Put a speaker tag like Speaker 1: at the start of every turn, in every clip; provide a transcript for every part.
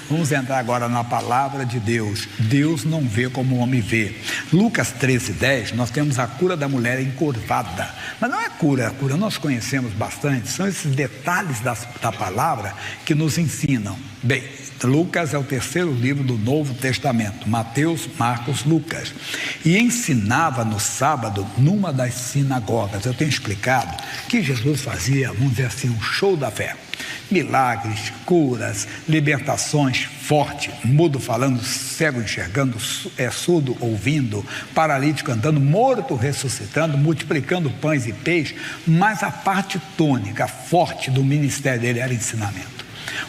Speaker 1: Vamos entrar agora na palavra de Deus. Deus não vê como o homem vê. Lucas 13:10, nós temos a cura da mulher encurvada. Mas não é cura, a cura nós conhecemos bastante. São esses detalhes da palavra que nos ensinam. Bem, Lucas é o terceiro livro do Novo Testamento, Mateus, Marcos, Lucas, e ensinava no sábado numa das sinagogas. Eu tenho explicado que Jesus fazia, vamos dizer assim, um show da fé, milagres, curas, libertações forte, mudo falando, cego enxergando, surdo ouvindo, paralítico andando, morto ressuscitando, multiplicando pães e peixes, mas a parte tônica, forte do ministério dele era ensinamento.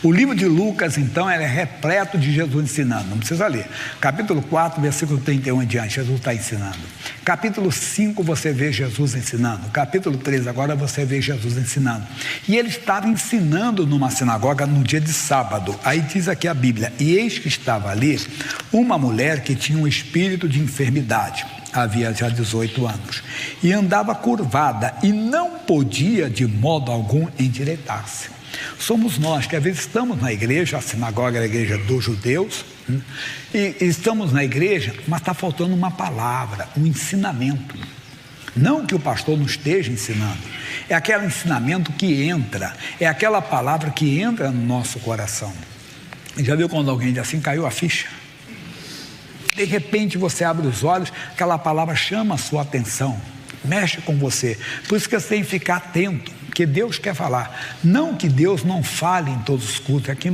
Speaker 1: O livro de Lucas, então, é repleto de Jesus ensinando, não precisa ler. Capítulo 4, versículo 31 em diante, Jesus está ensinando. Capítulo 5, você vê Jesus ensinando. Capítulo 3, agora você vê Jesus ensinando. E ele estava ensinando numa sinagoga no dia de sábado. Aí diz aqui a Bíblia: e eis que estava ali uma mulher que tinha um espírito de enfermidade. Havia já 18 anos. E andava curvada e não podia de modo algum endireitar-se. Somos nós que às vezes estamos na igreja, a sinagoga é a igreja dos judeus, e estamos na igreja, mas está faltando uma palavra, um ensinamento. Não que o pastor não esteja ensinando, é aquele ensinamento que entra, é aquela palavra que entra no nosso coração. Já viu quando alguém diz assim, caiu a ficha? De repente você abre os olhos, aquela palavra chama a sua atenção, mexe com você. Por isso que você tem que ficar atento, porque Deus quer falar. Não que Deus não fale em todos os cultos, é que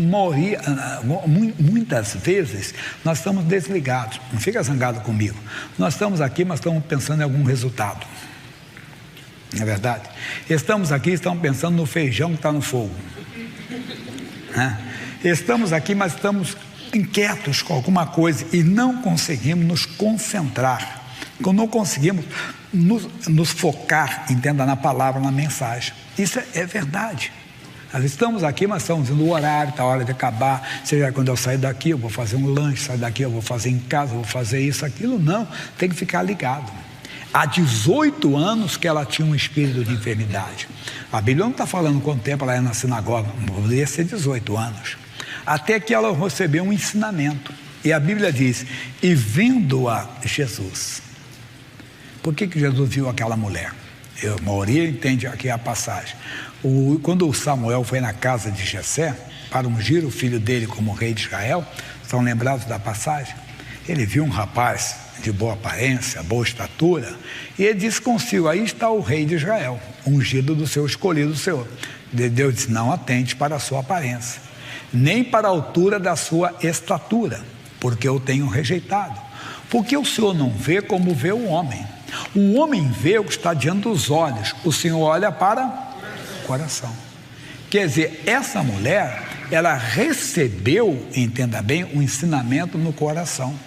Speaker 1: muitas vezes nós estamos desligados. Não fica zangado comigo. Nós estamos aqui, mas estamos pensando em algum resultado. Não é verdade? Estamos aqui, estamos pensando no feijão que está no fogo. Estamos aqui, mas estamos inquietos com alguma coisa e não conseguimos nos concentrar. Não conseguimos nos focar, entenda, na palavra, na mensagem. Isso é verdade. Nós estamos aqui, mas estamos no horário, está a hora de acabar. Seja quando eu sair daqui, eu vou fazer um lanche, sair daqui, eu vou fazer em casa, eu vou fazer isso, aquilo. Não, tem que ficar ligado. Há 18 anos que ela tinha um espírito de enfermidade. A Bíblia não está falando quanto tempo ela é na sinagoga, poderia ser 18 anos. Até que ela recebeu um ensinamento. E a Bíblia diz, e vendo-a Jesus. Por que Jesus viu aquela mulher? A maioria entende aqui a passagem. Quando o Samuel foi na casa de Jessé para ungir o filho dele como rei de Israel, estão lembrados da passagem? Ele viu um rapaz de boa aparência, boa estatura, e ele disse consigo, aí está o rei de Israel, ungido do seu escolhido do Senhor. Deus disse, não atente para a sua aparência, nem para a altura da sua estatura, porque eu tenho rejeitado. Porque o Senhor não vê como vê o homem. O homem vê o que está diante dos olhos, o Senhor olha para o coração. Quer dizer, essa mulher, ela recebeu, entenda bem, o ensinamento no coração.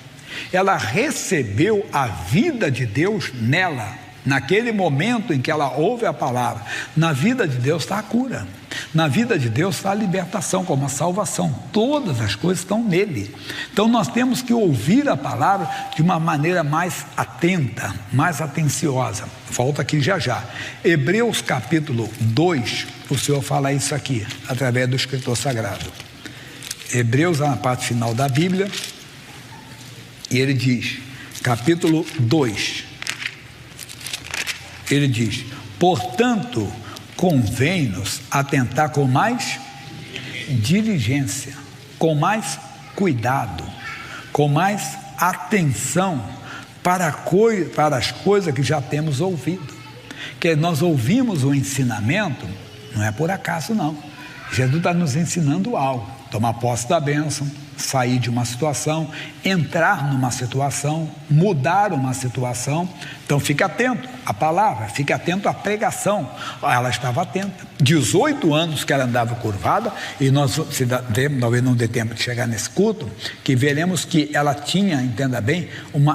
Speaker 1: Ela recebeu a vida de Deus nela. Naquele momento em que ela ouve a palavra, na vida de Deus está a cura, na vida de Deus está a libertação, como a salvação. Todas as coisas estão nele. Então nós temos que ouvir a palavra de uma maneira mais atenta, mais atenciosa. Volta aqui já. Hebreus capítulo 2, o Senhor fala isso aqui, através do escritor sagrado. Hebreus, na parte final da Bíblia, e ele diz, capítulo 2, ele diz, portanto, convém-nos atentar com mais diligência, com mais cuidado, com mais atenção para as coisas que já temos ouvido. Que nós ouvimos o ensinamento, não é por acaso não. Jesus está nos ensinando algo, tomar posse da bênção, sair de uma situação, entrar numa situação, mudar uma situação. Então fique atento à palavra, fique atento à pregação. Ela estava atenta. 18 anos que ela andava curvada, e nós, talvez não dê tempo de chegar nesse culto, que veremos que ela tinha, entenda bem,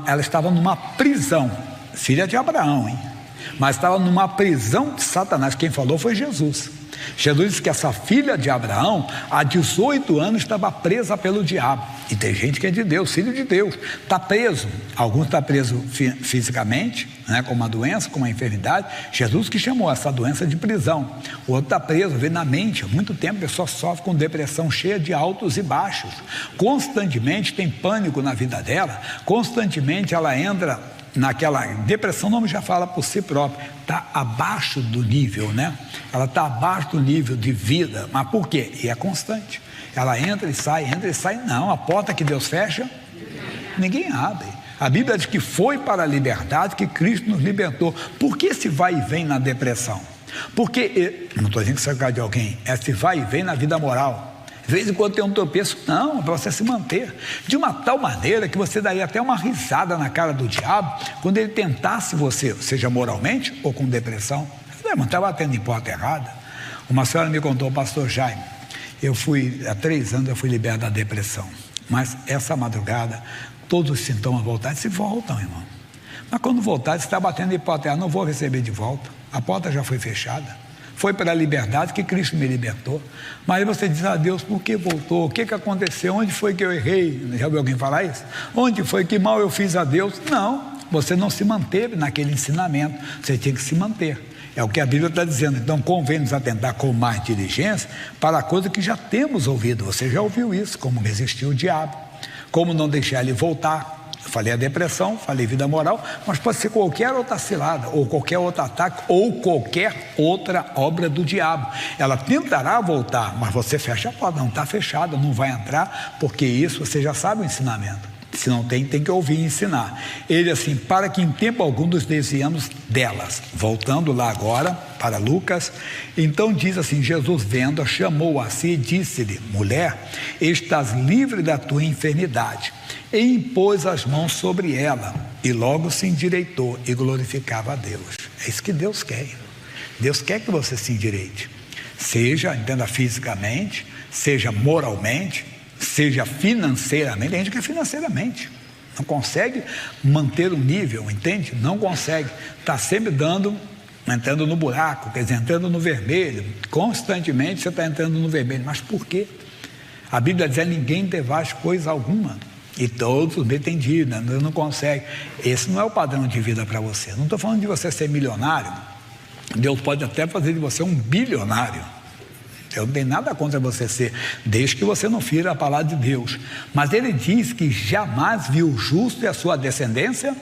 Speaker 1: ela estava numa prisão, filha de Abraão, hein? mas estava numa prisão de Satanás. Quem falou foi Jesus. Jesus disse que essa filha de Abraão, há 18 anos, estava presa pelo diabo. E tem gente que é de Deus, filho de Deus, está preso. Alguns estão presos fisicamente, né, com uma doença, com uma enfermidade. Jesus que chamou essa doença de prisão. O outro está preso, vê na mente. Há muito tempo a pessoa sofre com depressão cheia de altos e baixos. Constantemente tem pânico na vida dela. Constantemente ela entra naquela depressão, o nome já fala por si próprio, está abaixo do nível, né? Ela está abaixo do nível de vida. Mas por quê? E é constante. Ela entra e sai, não. A porta que Deus fecha, ninguém abre. A Bíblia diz que foi para a liberdade que Cristo nos libertou. Por que esse vai e vem na depressão? Porque, não estou dizendo que você é de alguém, esse vai e vem na vida moral. De vez em quando tem um tropeço, não, é para você se manter de uma tal maneira que você daria até uma risada na cara do diabo quando ele tentasse você, seja moralmente ou com depressão. Você não está batendo em porta errada. Uma senhora me contou, pastor Jaime, há 3 anos eu fui liberto da depressão, mas essa madrugada todos os sintomas voltaram, se voltam, irmão. Mas quando voltar, você está batendo em porta errada, não vou receber de volta, a porta já foi fechada. Foi pela liberdade que Cristo me libertou. Mas aí você diz, Deus, por que voltou? O que aconteceu? Onde foi que eu errei? Já ouviu alguém falar isso? Onde foi que mal eu fiz a Deus? Não, você não se manteve naquele ensinamento. Você tinha que se manter. É o que a Bíblia está dizendo. Então convém nos atentar com mais diligência para a coisa que já temos ouvido. Você já ouviu isso, como resistir o diabo, como não deixar ele voltar. Eu falei a depressão, falei vida moral, mas pode ser qualquer outra cilada, ou qualquer outro ataque, ou qualquer outra obra do diabo. Ela tentará voltar, mas você fecha a porta, não está fechada, não vai entrar, porque isso você já sabe o ensinamento. Se não tem, tem que ouvir e ensinar. Ele assim, para que em tempo algum nos desviamos delas. Voltando lá agora para Lucas, então diz assim, Jesus vendo-a, chamou-a a si e disse-lhe, mulher, estás livre da tua enfermidade. E impôs as mãos sobre ela, e logo se endireitou e glorificava a Deus. É isso que Deus quer. Deus quer que você se endireite. Seja, entenda, fisicamente, seja moralmente, seja financeiramente. Tem gente que é financeiramente, não consegue manter o nível, entende? Não consegue, está sempre entrando no buraco, quer dizer, entrando no vermelho, constantemente você está entrando no vermelho, mas por quê? A Bíblia diz, ninguém devaz coisa alguma, e todos bem têm dívida, não consegue. Esse não é o padrão de vida para você. Não estou falando de você ser milionário, Deus pode até fazer de você um bilionário. Eu não tenho nada contra você ser, desde que você não fira a palavra de Deus. Mas ele diz que jamais viu o justo e a sua descendência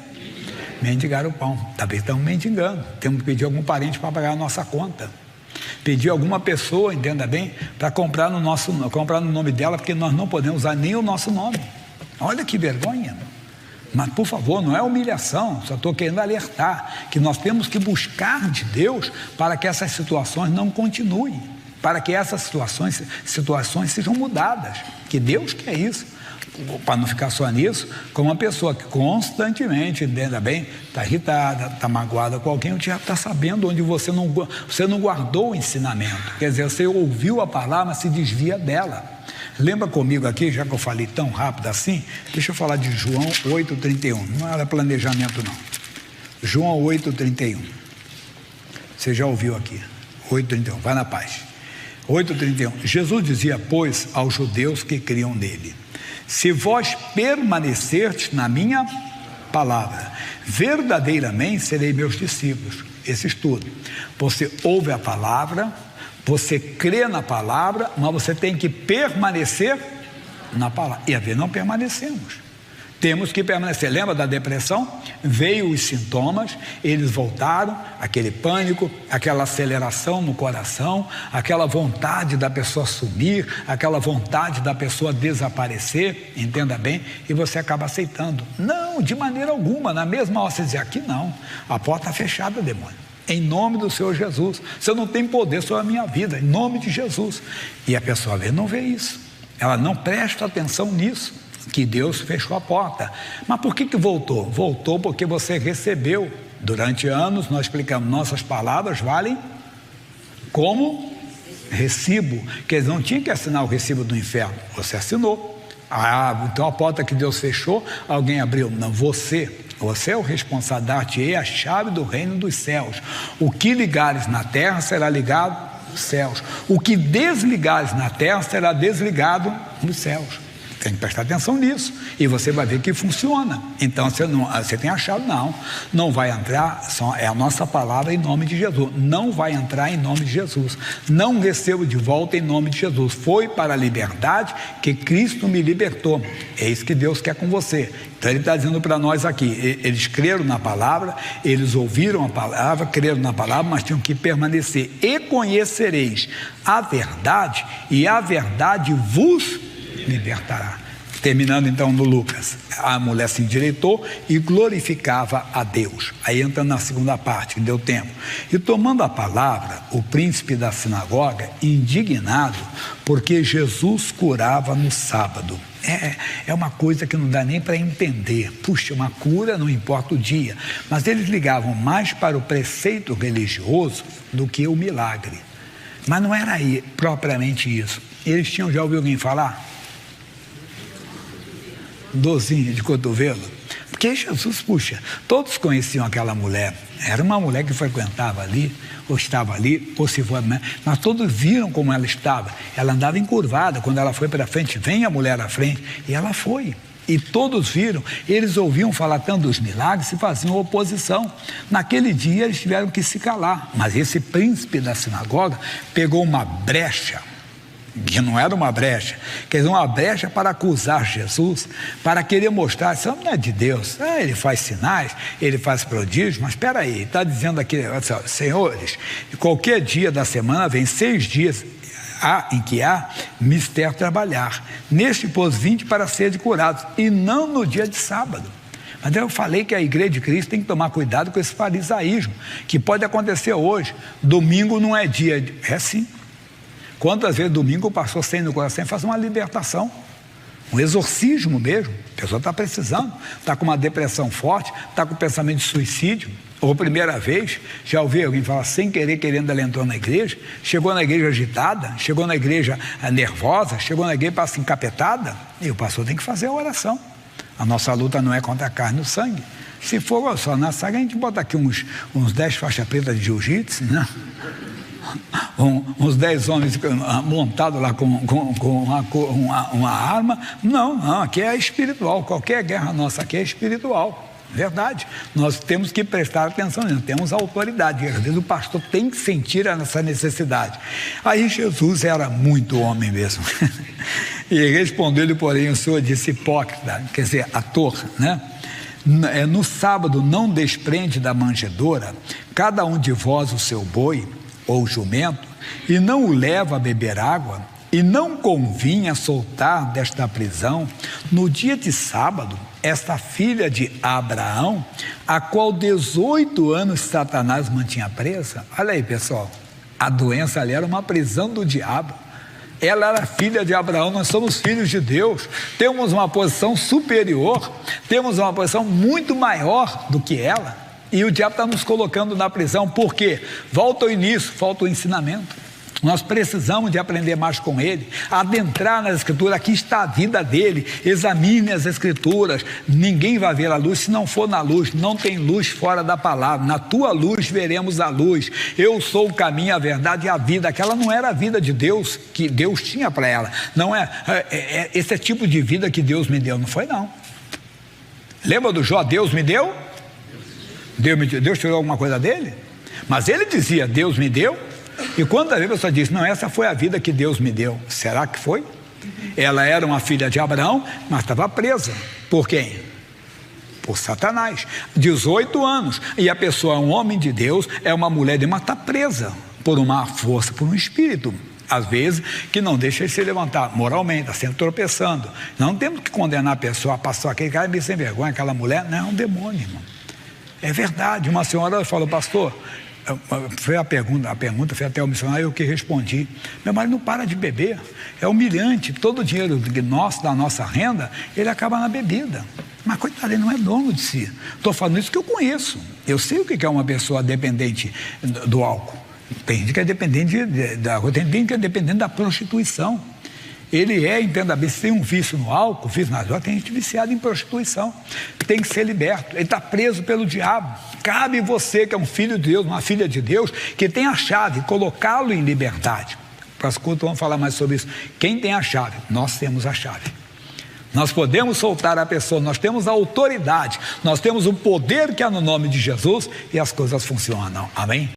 Speaker 1: mendigar o pão. Talvez estamos mendigando. Temos que pedir algum parente para pagar a nossa conta. Pedir alguma pessoa, entenda bem, para comprar no nome dela, porque nós não podemos usar nem o nosso nome. Olha que vergonha. Mas por favor, não é humilhação, só estou querendo alertar que nós temos que buscar de Deus para que essas situações não continuem, para que essas situações sejam mudadas, que Deus quer isso, para não ficar só nisso, como uma pessoa que constantemente, entenda bem, está irritada, está magoada com alguém, o diabo está sabendo onde você não guardou o ensinamento, quer dizer, você ouviu a palavra, mas se desvia dela. Lembra comigo aqui, já que eu falei tão rápido assim, deixa eu falar de João 8,31, não era planejamento não, João 8,31, você já ouviu aqui, 8,31, vai na paz. 8,31, Jesus dizia, pois, aos judeus que criam nele, se vós permanecerdes na minha palavra, verdadeiramente serei meus discípulos. Esse estudo, você ouve a palavra, você crê na palavra, mas você tem que permanecer na palavra, e a ver, não permanecemos. Temos que permanecer. Lembra da depressão? Veio os sintomas, eles voltaram, aquele pânico, aquela aceleração no coração, aquela vontade da pessoa sumir, aquela vontade da pessoa desaparecer, entenda bem, e você acaba aceitando. Não, de maneira alguma, na mesma hora você diz, aqui não, a porta está fechada, demônio. Em nome do Senhor Jesus, você não tem poder sobre a minha vida, em nome de Jesus. E a pessoa não vê isso, ela não presta atenção nisso, que Deus fechou a porta. Mas por que voltou? Voltou porque você recebeu. Durante anos nós explicamos, nossas palavras valem como recibo, que eles não tinham que assinar o recibo do inferno, você assinou. Então a porta que Deus fechou, alguém abriu. Não, você Você é o responsável, dar-te-ei a chave do reino dos céus. O que ligares na terra será ligado nos céus. O que desligares na terra será desligado nos céus. Tem que prestar atenção nisso. E você vai ver que funciona. Então você tem a chave, não vai entrar, é a nossa palavra em nome de Jesus. Não vai entrar em nome de Jesus. Não recebo de volta em nome de Jesus. Foi para a liberdade que Cristo me libertou. É isso que Deus quer com você. Então ele está dizendo para nós aqui, eles creram na palavra, eles ouviram a palavra, creram na palavra, mas tinham que permanecer. E conhecereis a verdade, e a verdade vos libertará. Terminando então no Lucas, a mulher se endireitou e glorificava a Deus. Aí entra na segunda parte, que deu tempo. E tomando a palavra, o príncipe da sinagoga, indignado, porque Jesus curava no sábado. É uma coisa que não dá nem para entender. Puxa, uma cura não importa o dia. Mas eles ligavam mais para o preceito religioso do que o milagre. Mas não era aí propriamente isso. Eles tinham, já ouviu alguém falar? Dorzinha de cotovelo. Porque Jesus, puxa, todos conheciam aquela mulher. Era uma mulher que frequentava ali, ou estava ali, ou se foi, mas todos viram como ela estava. Ela andava encurvada. Quando ela foi para frente, vem a mulher à frente, e ela foi. E todos viram, eles ouviam falar tanto dos milagres e faziam oposição. Naquele dia eles tiveram que se calar. Mas esse príncipe da sinagoga pegou uma brecha, que não era uma brecha, quer dizer, uma brecha para acusar Jesus, para querer mostrar, isso não é de Deus, ele faz sinais, ele faz prodígios, mas espera aí, está dizendo aqui, senhores, qualquer dia da semana vem 6 dias em que há mister trabalhar, neste pôs 20 para serem curados, e não no dia de sábado. Mas eu falei que a igreja de Cristo tem que tomar cuidado com esse farisaísmo, que pode acontecer hoje. Domingo não é dia, é sim. Quantas vezes domingo o pastor sem no coração faz uma libertação, um exorcismo mesmo, a pessoa está precisando, está com uma depressão forte, está com pensamento de suicídio, ou primeira vez, já ouvi alguém falar sem querer, querendo, ela entrou na igreja, chegou na igreja agitada, chegou na igreja nervosa, chegou na igreja para encapetada, e o pastor tem que fazer a oração. A nossa luta não é contra a carne e o sangue. Se for só na saga, a gente bota aqui uns 10 faixas pretas de jiu-jitsu, né? Uns 10 homens montados lá com uma arma. Não, aqui é espiritual. Qualquer guerra nossa aqui é espiritual. Verdade. Nós temos que prestar atenção nisso, temos autoridade. Às vezes o pastor tem que sentir essa necessidade. Aí Jesus era muito homem mesmo. E respondeu-lhe, porém, o Senhor disse: hipócrita, quer dizer, ator, né? No sábado não desprende da manjedoura cada um de vós o seu boi ou jumento, e não o leva a beber água, e não convinha soltar desta prisão no dia de sábado esta filha de Abraão, a qual 18 anos Satanás mantinha presa. Olha aí, pessoal, a doença ali era uma prisão do diabo. Ela era filha de Abraão, nós somos filhos de Deus, temos uma posição superior, temos uma posição muito maior do que ela. E o diabo está nos colocando na prisão. Por quê? Volta ao início, falta o ensinamento. Nós precisamos de aprender mais com ele, adentrar nas escrituras. Aqui está a vida dele. Examine as escrituras. Ninguém vai ver a luz se não for na luz. Não tem luz fora da palavra. Na tua luz veremos a luz. Eu sou o caminho, a verdade e a vida. Aquela não era a vida de Deus que Deus tinha para ela. Não esse tipo de vida que Deus me deu. Não foi, não. Lembra do Jó? Deus me deu? Deus tirou alguma coisa dele? Mas ele dizia: Deus me deu. E quando a pessoa diz: não, essa foi a vida que Deus me deu. Será que foi? Ela era uma filha de Abraão, mas estava presa. Por quem? Por Satanás. 18 anos. E a pessoa é um homem de Deus, é uma mulher de Deus, mas está presa por uma força, por um espírito, às vezes, que não deixa ele se levantar moralmente, está sempre tropeçando. Não temos que condenar a pessoa, passou aquele cara meio sem vergonha, aquela mulher. Não, é um demônio, irmão. É verdade. Uma senhora falou: pastor, foi a pergunta foi até o missionário, eu que respondi: meu marido não para de beber, é humilhante, todo o dinheiro nosso, da nossa renda, ele acaba na bebida. Mas coitado, ele não é dono de si. Estou falando isso que eu conheço, eu sei o que é uma pessoa dependente do álcool. Tem gente que é dependente tem gente que é dependente da prostituição. entenda bem, se tem um vício no álcool, vício nas drogas, tem gente viciada em prostituição, tem que ser liberto, ele está preso pelo diabo. Cabe você, que é um filho de Deus, uma filha de Deus, que tem a chave, colocá-lo em liberdade. Próximo culto vamos falar mais sobre isso. Quem tem a chave? Nós temos a chave. Nós podemos soltar a pessoa, nós temos a autoridade, nós temos o poder que há no nome de Jesus e as coisas funcionam. Amém?